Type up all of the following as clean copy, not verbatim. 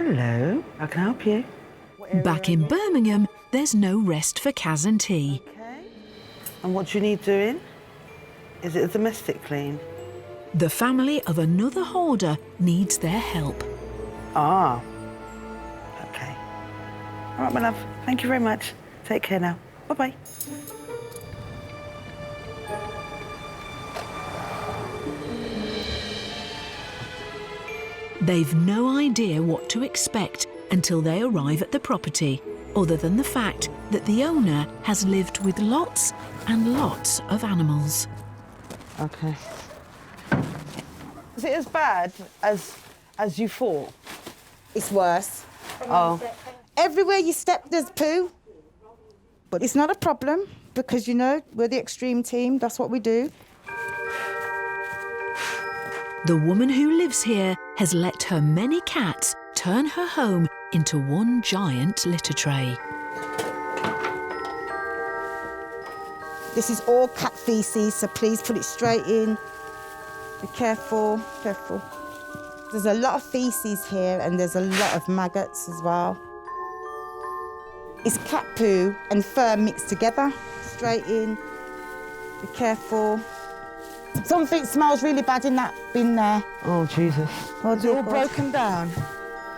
Hello, how can I help you? Back in Birmingham, there's no rest for Caz and Tee. Okay. And what do you need doing? Is it a domestic clean? The family of another hoarder needs their help. Ah. Okay. All right, my love. Thank you very much. Take care now. Bye-bye. They've no idea what to expect until they arrive at the property, other than the fact that the owner has lived with lots and lots of animals. Okay. Is it as bad as you thought? It's worse. Oh. Everywhere you step, there's poo. But it's not a problem because, you know, we're the extreme team. That's what we do. The woman who lives here has let her many cats turn her home into one giant litter tray. This is all cat faeces, so please put it straight in. Be careful, careful. There's a lot of faeces here and there's a lot of maggots as well. It's cat poo and fur mixed together. Straight in. Be careful. Something smells really bad in that bin there. Oh, Jesus. Oh, Is it all broken down?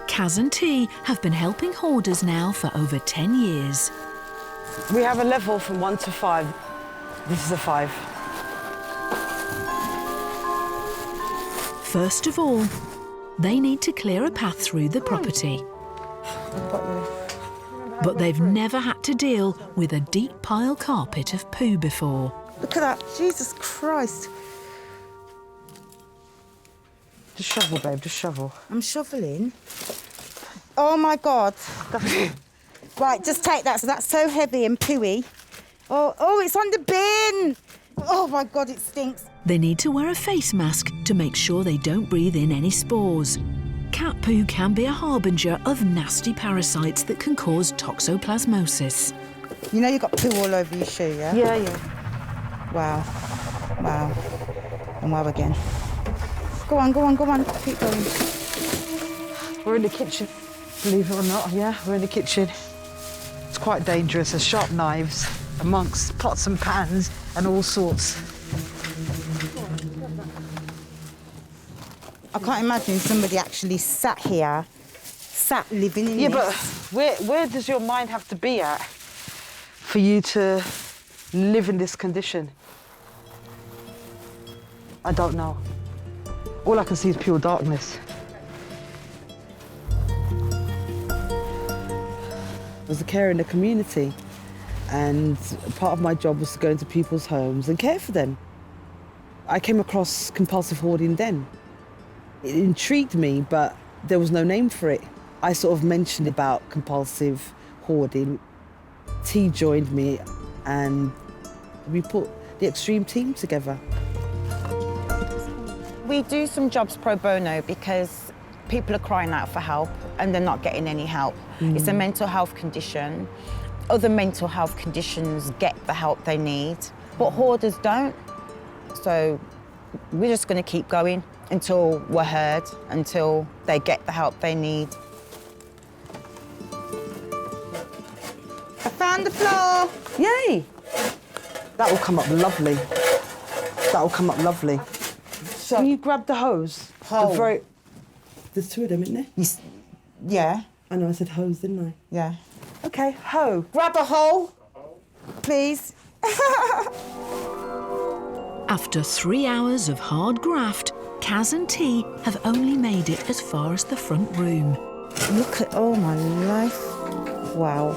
Caz and Tee have been helping hoarders now for over 10 years. We have a level from 1 to 5. This is a 5. First of all, they need to clear a path through the property. But they've never had to deal with a deep pile carpet of poo before. Look at that. Jesus Christ. Just shovel, babe, just shovel. I'm shoveling. Oh, my God. Right, just take that. So that's so heavy and pooey. Oh, it's on the bin. Oh, my God, it stinks. They need to wear a face mask to make sure they don't breathe in any spores. Cat poo can be a harbinger of nasty parasites that can cause toxoplasmosis. You know you've got poo all over your shoe, yeah? Yeah, yeah. Wow. Wow. And wow again. Go on, go on, go on. Keep going. We're in the kitchen, believe it or not. Yeah, we're in the kitchen. It's quite dangerous. There's sharp knives amongst pots and pans and all sorts. I can't imagine somebody actually sat here, living in this. Yeah, but where does your mind have to be at for you to live in this condition? I don't know. All I can see is pure darkness. I was a carer in the community, and part of my job was to go into people's homes and care for them. I came across compulsive hoarding then. It intrigued me, but there was no name for it. I sort of mentioned about compulsive hoarding. T joined me and we put the extreme team together. We do some jobs pro bono because people are crying out for help and they're not getting any help. It's a mental health condition. Other mental health conditions get the help they need, but hoarders don't. So we're just going to keep going until we're heard, until they get the help they need. I found the floor. Yay! That will come up lovely. That will come up lovely. So can you grab the hose? Hose. There's 2 of them, isn't there? Yeah, I know I said hose, didn't I? yeah. Okay, hoe. Grab a hole, please. After 3 hours of hard graft, Caz and Tee have only made it as far as the front room. Look at, oh my life. Wow.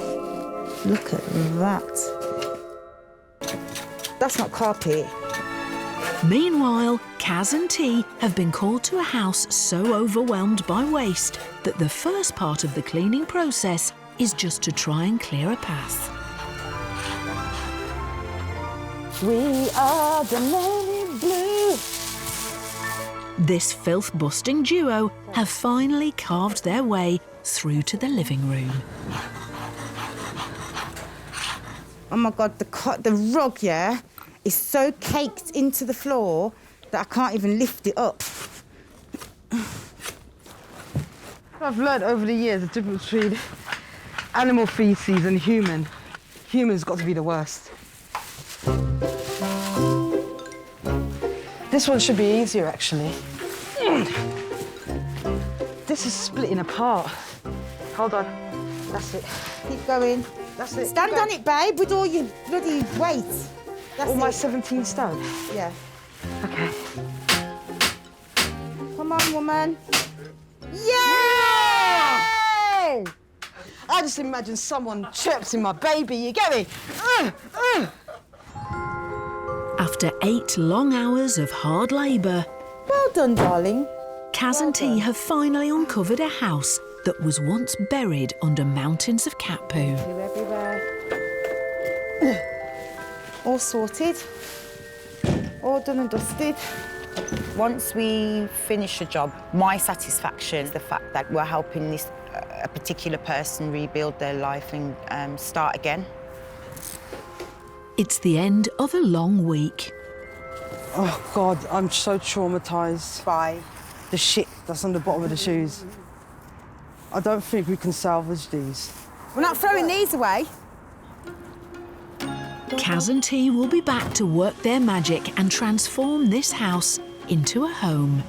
Look at that. That's not carpet. Meanwhile, Caz and Tee have been called to a house so overwhelmed by waste that the first part of the cleaning process is just to try and clear a path. We are the men in blue. This filth-busting duo have finally carved their way through to the living room. Oh my God, the rug, yeah, is so caked into the floor that I can't even lift it up. I've learned over the years the difference between animal feces and human. Human's got to be the worst. This one should be easier, actually. This is splitting apart. Hold on. That's it. Keep going. That's it. Stand on it, babe, with all your bloody weight. That's All my it. 17 stone. Yeah. Okay. Come on, woman. Yeah! I just imagine someone chirping my baby. You get me? After 8 long hours of hard labour, Well done, darling. Caz and Tee have finally uncovered a house that was once buried under mountains of cat poo. You're everywhere. All sorted. All done and dusted. Once we finish a job, my satisfaction is the fact that we're helping a particular person rebuild their life and start again. It's the end of a long week. Oh, God, I'm so traumatised by the shit that's on the bottom of the shoes. I don't think we can salvage these. We're not throwing these away. Caz and Tee will be back to work their magic and transform this house into a home.